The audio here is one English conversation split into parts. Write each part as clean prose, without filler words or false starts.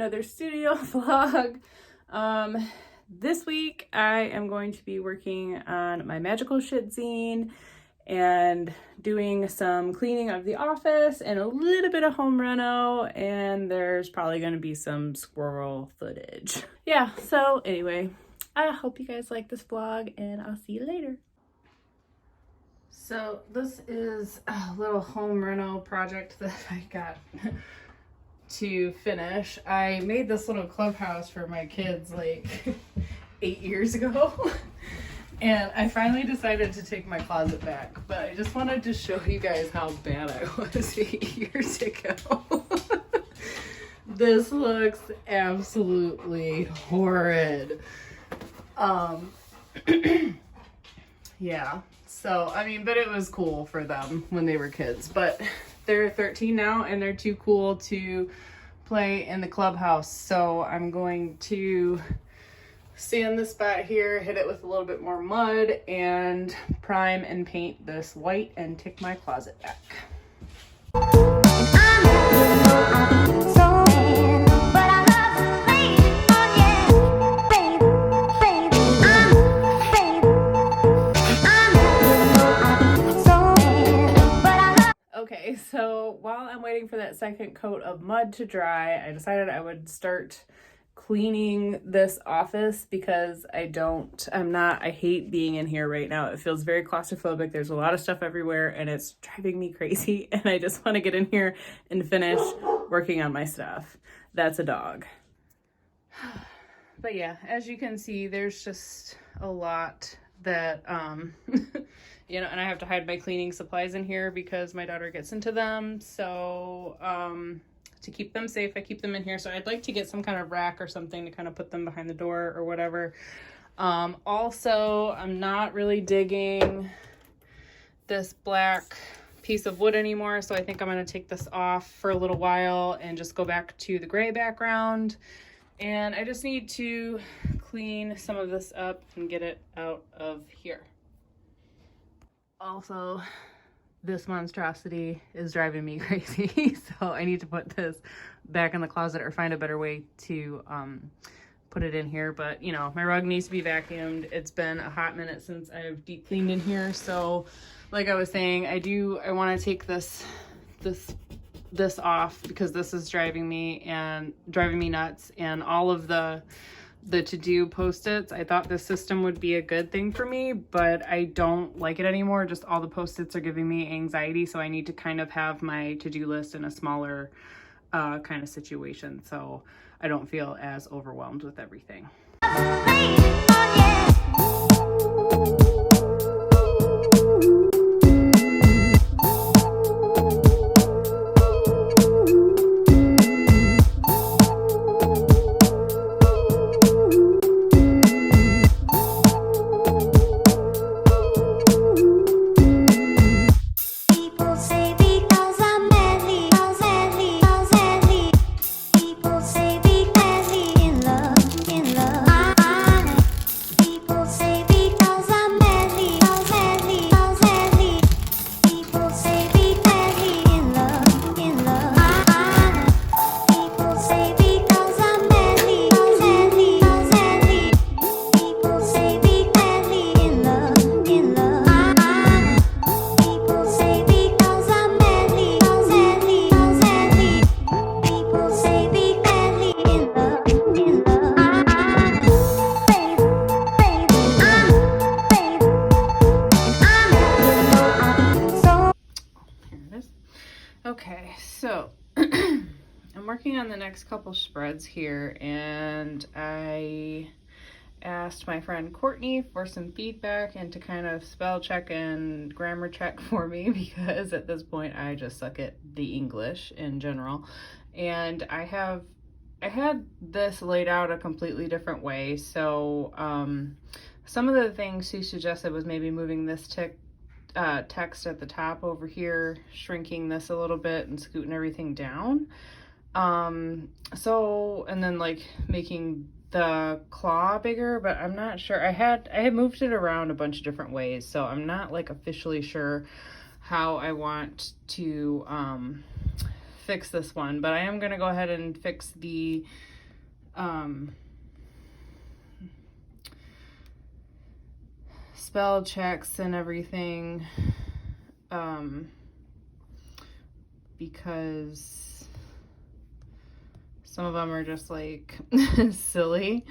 another studio vlog. This week I am going to be working on my magical shit zine and doing some cleaning of the office and a little bit of home reno, and there's probably going to be some squirrel footage. Yeah, so anyway, I hope you guys like this vlog and I'll see you later. So this is a little home reno project that I got to finish. I made this little clubhouse for my kids like 8 years ago. And I finally decided to take my closet back, but I just wanted to show you guys how bad I was 8 years ago. This looks absolutely horrid. Yeah, so, I mean, but it was cool for them when they were kids, but they're 13 now and they're too cool to play in the clubhouse. So I'm going to sand this spot here, hit it with a little bit more mud, and prime and paint this white and take my closet back. Okay, so while I'm waiting for that second coat of mud to dry, I decided I would start cleaning this office because I hate being in here right now. It feels very claustrophobic. There's a lot of stuff everywhere and it's driving me crazy, and I just want to get in here and finish working on my stuff. That's a dog. But yeah, as you can see, there's just a lot that, you know, and I have to hide my cleaning supplies in here because my daughter gets into them. So, to keep them safe, I keep them in here. So I'd like to get some kind of rack or something to kind of put them behind the door or whatever. Also, I'm not really digging this black piece of wood anymore. So I think I'm going to take this off for a little while and just go back to the gray background. And I just need to clean some of this up and get it out of here. Also, this monstrosity is driving me crazy, so I need to put this back in the closet or find a better way to put it in here. But, you know, my rug needs to be vacuumed. It's been a hot minute since I've deep cleaned in here. So, like I was saying, I want to take this off because this is driving me nuts, and all of the to-do post-its. I thought this system would be a good thing for me, but I don't like it anymore. Just all the post-its are giving me anxiety, so I need to kind of have my to-do list in a smaller kind of situation so I don't feel as overwhelmed with everything. Okay, so I'm working on the next couple spreads here, and I asked my friend Courtney for some feedback and to kind of spell check and grammar check for me, because at this point I just suck at the English in general. And I had this laid out a completely different way. So some of the things she suggested was maybe moving this text at the top over here, shrinking this a little bit and scooting everything down. So, and then like making the claw bigger, but I'm not sure. I had moved it around a bunch of different ways, so I'm not like officially sure how I want to fix this one, but I am gonna go ahead and fix the spell checks and everything, because some of them are just like silly.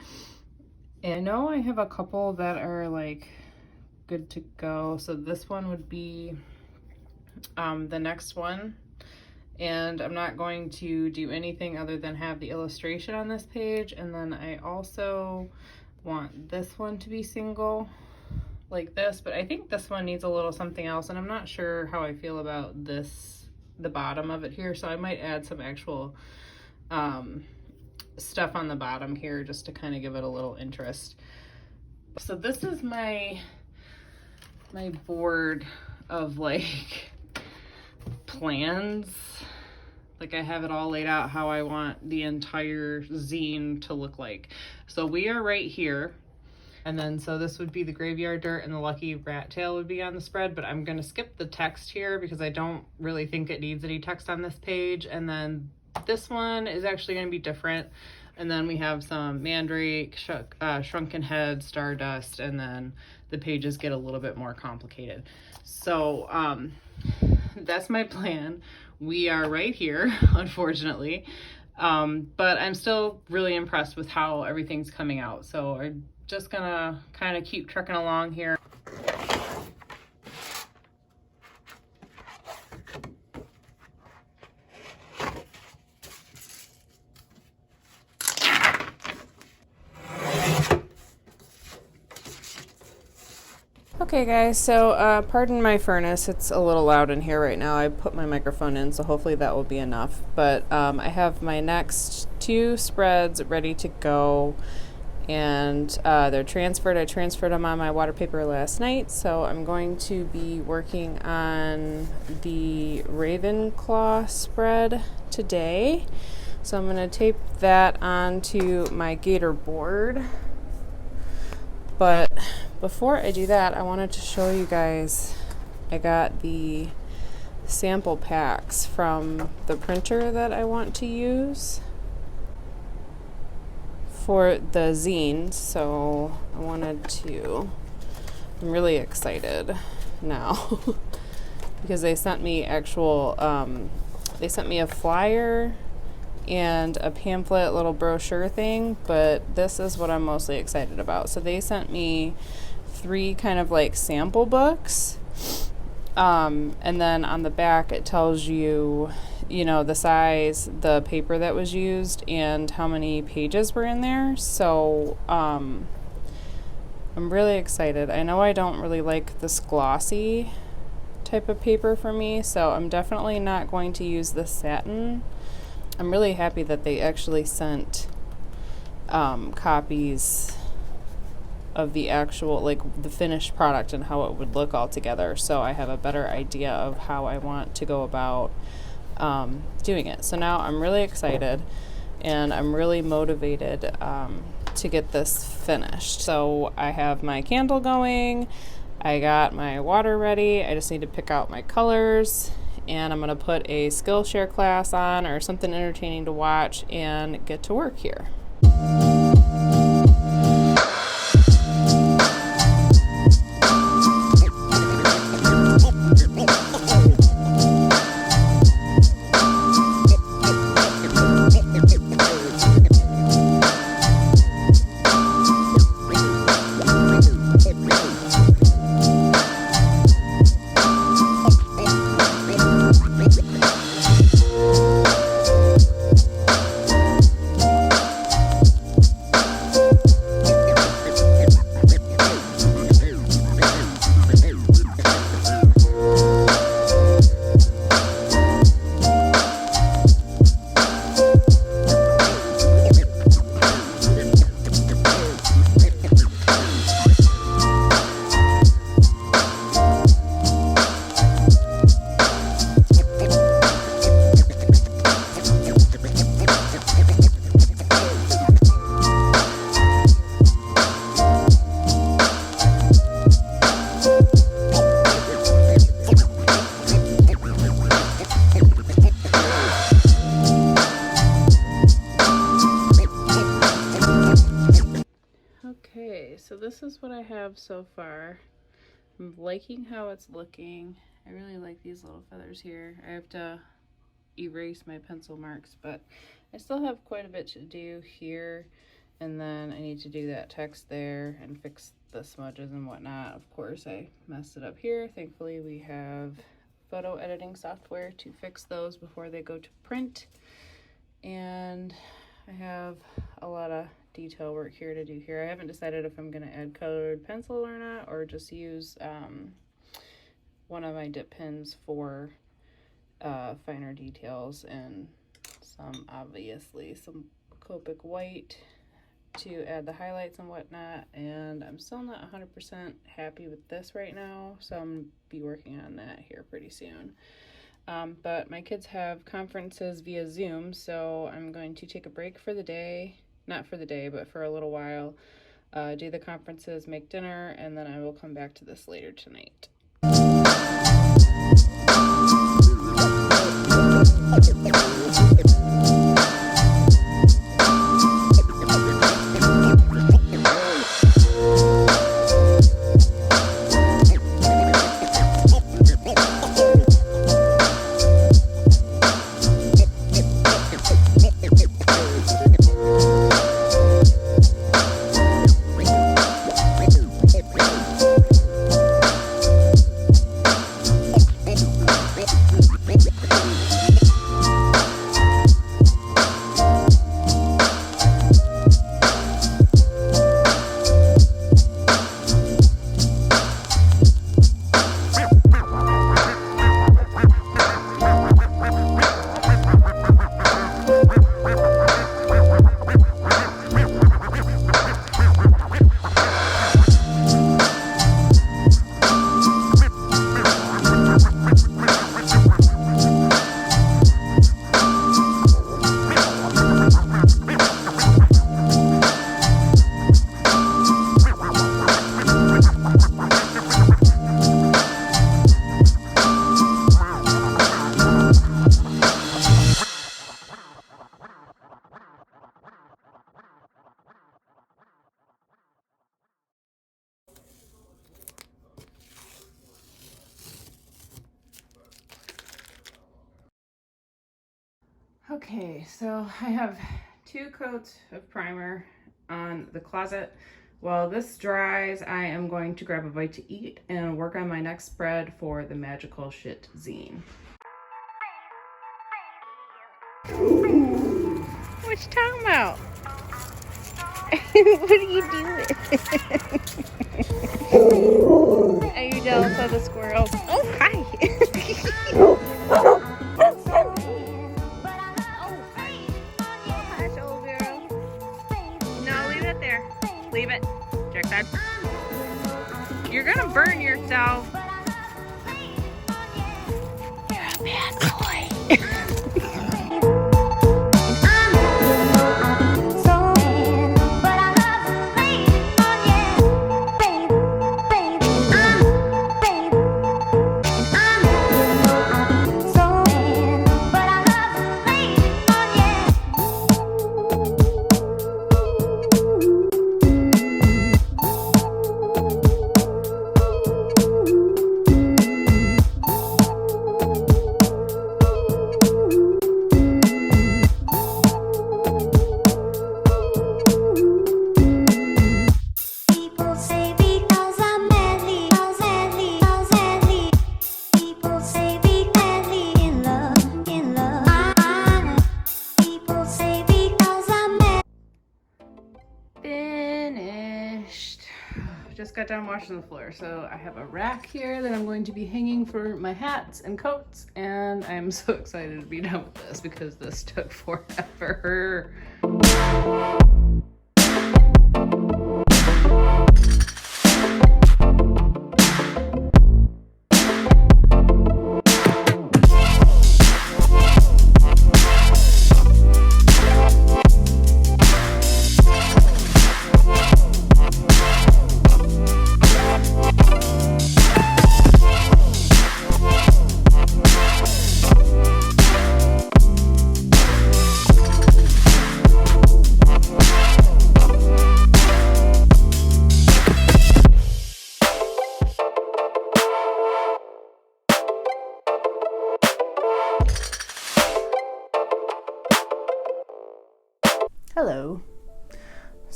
And I know I have a couple that are like good to go. So this one would be the next one. And I'm not going to do anything other than have the illustration on this page. And then I also want this one to be single like this, but I think this one needs a little something else, and I'm not sure how I feel about this, the bottom of it here, so I might add some actual stuff on the bottom here just to kind of give it a little interest. So this is my board of like plans. Like I have it all laid out how I want the entire zine to look like. So we are right here. And then, so this would be the graveyard dirt and the lucky rat tail would be on the spread, but I'm going to skip the text here because I don't really think it needs any text on this page. And then this one is actually going to be different. And then we have some mandrake, shrunken head, stardust, and then the pages get a little bit more complicated. So that's my plan. We are right here, unfortunately, but I'm still really impressed with how everything's coming out. So I'm just gonna kind of keep trucking along here. Okay guys, so pardon my furnace, it's a little loud in here right now. I put my microphone in, so hopefully that will be enough. But I have my next 2 spreads ready to go, and they're transferred. I transferred them on my water paper last night, so I'm going to be working on the Ravenclaw spread today. So I'm going to tape that onto my gator board. But before I do that, I wanted to show you guys, I got the sample packs from the printer that I want to use for the zine. So I'm really excited now because they sent me they sent me a flyer and a pamphlet little brochure thing, but this is what I'm mostly excited about. So they sent me 3 kind of like sample books, and then on the back it tells you, the size, the paper that was used, and how many pages were in there. So I'm really excited. I know I don't really like this glossy type of paper for me, so I'm definitely not going to use the satin. I'm really happy that they actually sent copies of the actual, like the finished product and how it would look all together, so I have a better idea of how I want to go about doing it. So now I'm really excited and I'm really motivated to get this finished. So I have my candle going, I got my water ready, I just need to pick out my colors, and I'm going to put a Skillshare class on or something entertaining to watch and get to work here. Okay, so this is what I have so far. I'm liking how it's looking. I really like these little feathers here. I have to erase my pencil marks, but I still have quite a bit to do here. And then I need to do that text there and fix the smudges and whatnot. Of course, I messed it up here. Thankfully, we have photo editing software to fix those before they go to print. And I have a lot of detail work here to do here. I haven't decided if I'm going to add colored pencil or not, or just use one of my dip pens for finer details, and obviously some Copic white to add the highlights and whatnot. And I'm still not 100% happy with this right now, so I'm gonna be working on that here pretty soon. But my kids have conferences via Zoom, so I'm going to take a break for the day, not for the day, but for a little while, do the conferences, make dinner, and then I will come back to this later tonight. Okay, so I have 2 coats of primer on the closet. While this dries, I am going to grab a bite to eat and work on my next spread for the Magical Shit zine. What you talking about? What are you doing? Are you jealous of the squirrels? Oh, hi! Leave it. Check that. You're gonna burn yourself. You're a bad boy. Just got done washing the floor, so I have a rack here that I'm going to be hanging for my hats and coats, and I'm so excited to be done with this because this took forever.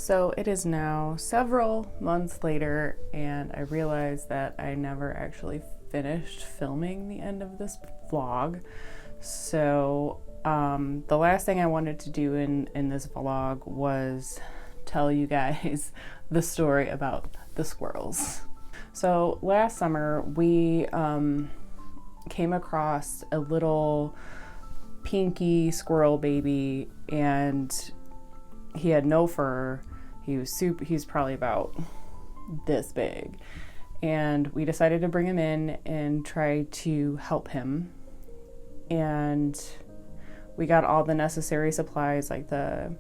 So it is now several months later, and I realized that I never actually finished filming the end of this vlog. So the last thing I wanted to do in this vlog was tell you guys the story about the squirrels. So last summer we came across a little pinky squirrel baby, and he had no fur. He's probably about this big, and we decided to bring him in and try to help him. And we got all the necessary supplies like the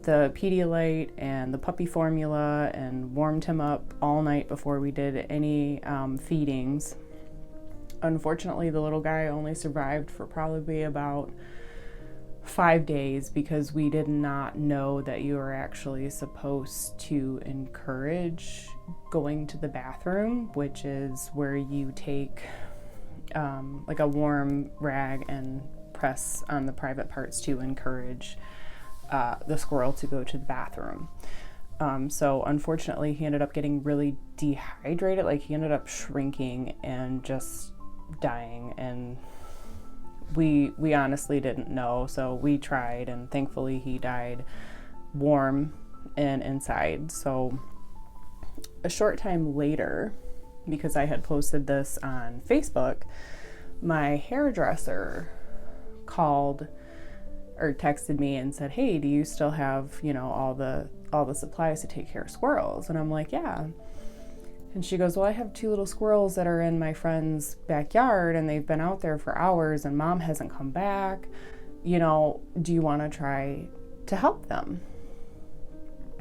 Pedialyte and the puppy formula, and warmed him up all night before we did any feedings. Unfortunately, the little guy only survived for probably about 5 days because we did not know that you were actually supposed to encourage going to the bathroom, which is where you take like a warm rag and press on the private parts to encourage the squirrel to go to the bathroom. So unfortunately, he ended up getting really dehydrated. Like, he ended up shrinking and just dying, and we honestly didn't know, so we tried, and thankfully he died warm and inside. So a short time later, because I had posted this on Facebook, my hairdresser called or texted me and said, "Hey, do you still have, you know, all the supplies to take care of squirrels?" And I'm like, "Yeah." And she goes, "Well, I have 2 little squirrels that are in my friend's backyard, and they've been out there for hours, and mom hasn't come back. You know, do you want to try to help them?"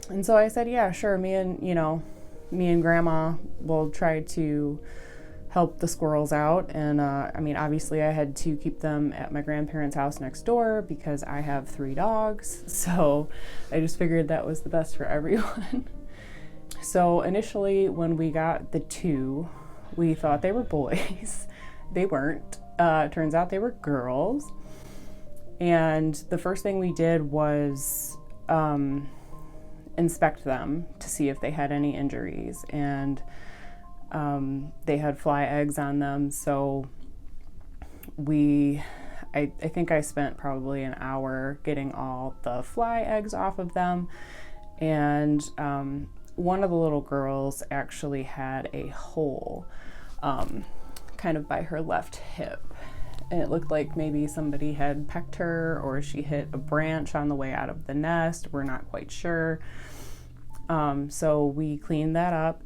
And so I said, "Yeah, sure. Me and grandma will try to help the squirrels out." And I mean, obviously I had to keep them at my grandparents' house next door because I have 3 dogs. So I just figured that was the best for everyone. So initially, when we got the 2, we thought they were boys. They weren't. Turns out they were girls. And the first thing we did was inspect them to see if they had any injuries. And they had fly eggs on them. So I think I spent probably an hour getting all the fly eggs off of them. And one of the little girls actually had a hole kind of by her left hip, and it looked like maybe somebody had pecked her, or she hit a branch on the way out of the nest. We're not quite sure. So we cleaned that up.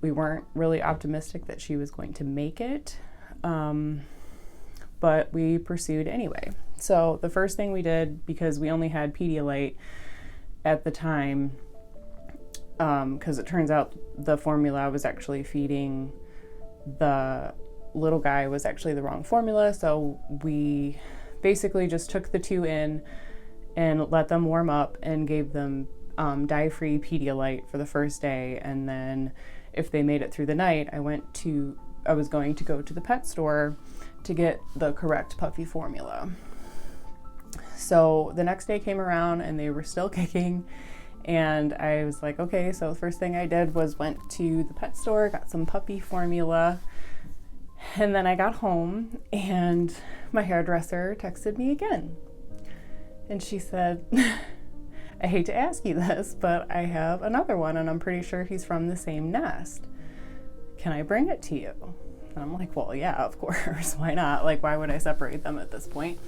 We weren't really optimistic that she was going to make it, but we pursued anyway. So the first thing we did, because we only had Pedialyte at the time, because it turns out the formula I was actually feeding the little guy was actually the wrong formula. So we basically just took the 2 in and let them warm up and gave them dye-free Pedialyte for the first day. And then if they made it through the night, I was going to go to the pet store to get the correct puppy formula. So the next day came around and they were still kicking. And I was like, okay, so the first thing I did was went to the pet store, got some puppy formula, and then I got home and my hairdresser texted me again. And she said, "I hate to ask you this, but I have another one, and I'm pretty sure he's from the same nest. Can I bring it to you?" And I'm like, "Well, yeah, of course. Why not? Like, why would I separate them at this point?"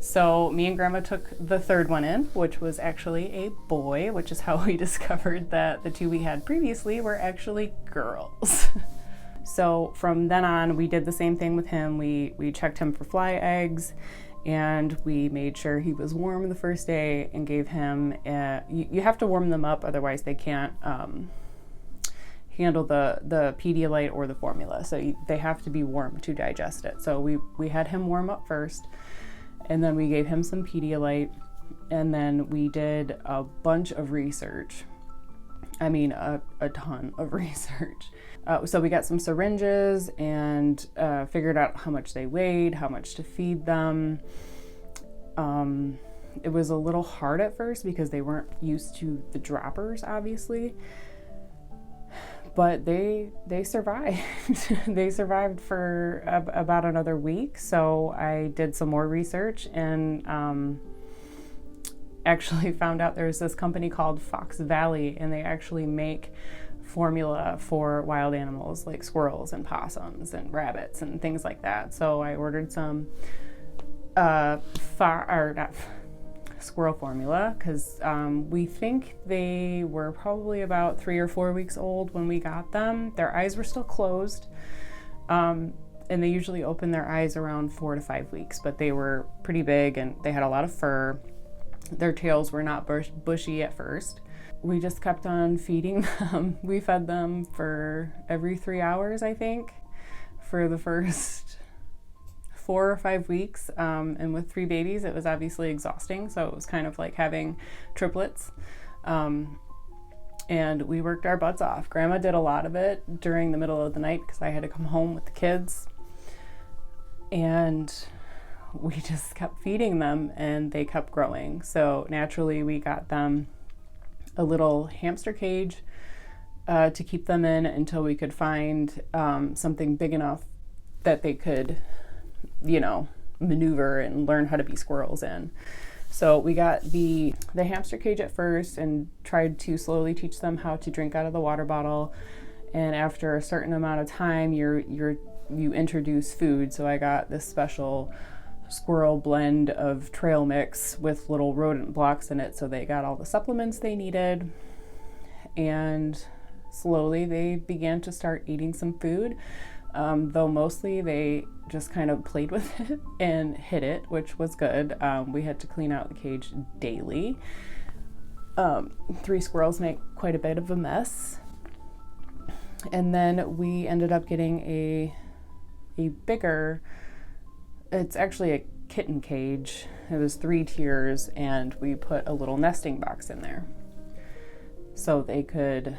So me and grandma took the 3rd one in, which was actually a boy, which is how we discovered that the 2 we had previously were actually girls. So from then on, we did the same thing with him. We checked him for fly eggs, and we made sure he was warm the first day and gave him, you have to warm them up, otherwise they can't handle the Pedialyte or the formula. So they have to be warm to digest it. So we had him warm up first, and then we gave him some Pedialyte, and then we did a bunch of research. I mean, a ton of research. So we got some syringes and figured out how much they weighed, how much to feed them. It was a little hard at first because they weren't used to the droppers, obviously, but they survived. They survived for about another week. So I did some more research and actually found out there's this company called Fox Valley, and they actually make formula for wild animals like squirrels and possums and rabbits and things like that. So I ordered some squirrel formula because we think they were probably about 3 or 4 weeks old when we got them. Their eyes were still closed, and they usually open their eyes around 4 to 5 weeks, but they were pretty big and they had a lot of fur. Their tails were not bushy at first. We just kept on feeding them. We fed them for every 3 hours, I think, for the first 4 or 5 weeks. And with 3 babies, it was obviously exhausting. So it was kind of like having triplets. And we worked our butts off. Grandma did a lot of it during the middle of the night because I had to come home with the kids. And we just kept feeding them and they kept growing. So naturally we got them a little hamster cage to keep them in until we could find something big enough that they could, you know, maneuver and learn how to be squirrels in. So we got the hamster cage at first and tried to slowly teach them how to drink out of the water bottle. And after a certain amount of time, you introduce food. So I got this special squirrel blend of trail mix with little rodent blocks in it, so they got all the supplements they needed, and slowly they began to start eating some food, though mostly they just kind of played with it and hid it, which was good. We had to clean out the cage daily. 3 squirrels make quite a bit of a mess, and then we ended up getting a bigger, it's actually a kitten cage. It was 3 tiers, and we put a little nesting box in there so they could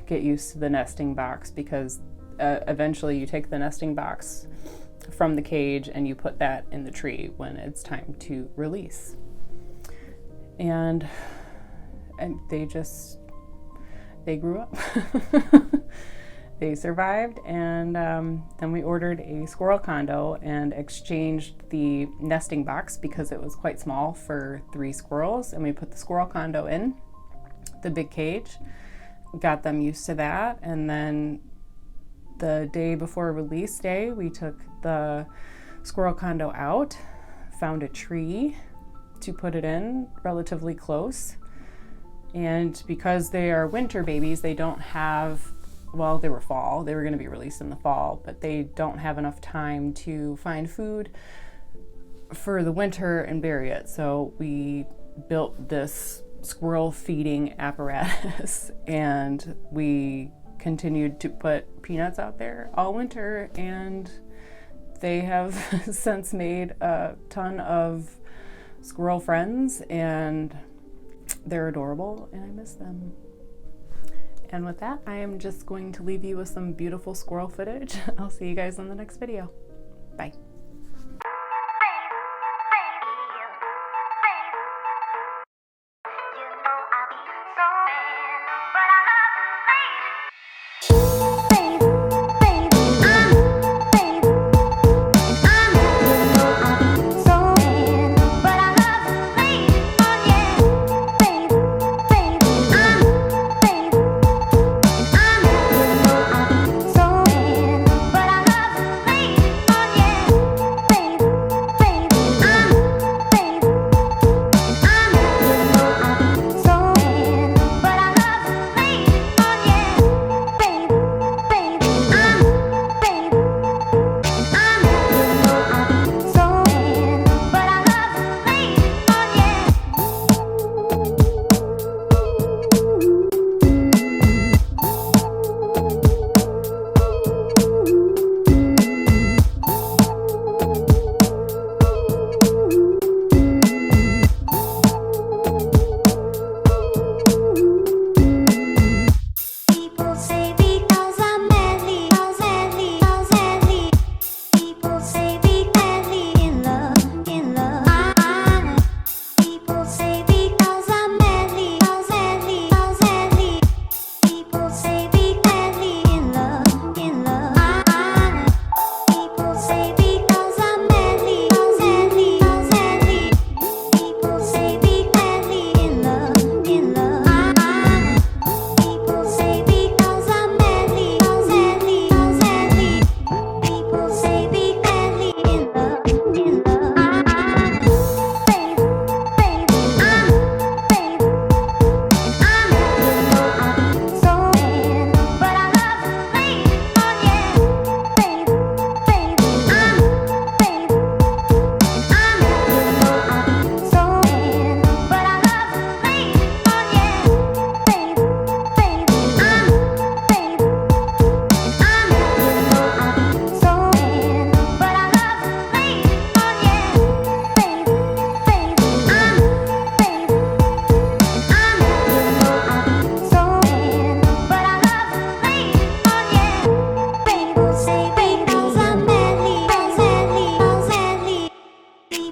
get used to the nesting box, because eventually you take the nesting box from the cage and you put that in the tree when it's time to release. And they grew up. They survived, and then we ordered a squirrel condo and exchanged the nesting box because it was quite small for 3 squirrels, and we put the squirrel condo in the big cage, got them used to that, and then the day before release day, we took the squirrel condo out, found a tree to put it in relatively close, and because they are winter babies, they don't have, well, they were fall. They were going to be released in the fall, but they don't have enough time to find food for the winter and bury it. So we built this squirrel feeding apparatus, and we continued to put peanuts out there all winter, and they have since made a ton of squirrel friends, and they're adorable, and I miss them. And with that, I am just going to leave you with some beautiful squirrel footage. I'll see you guys in the next video. Bye.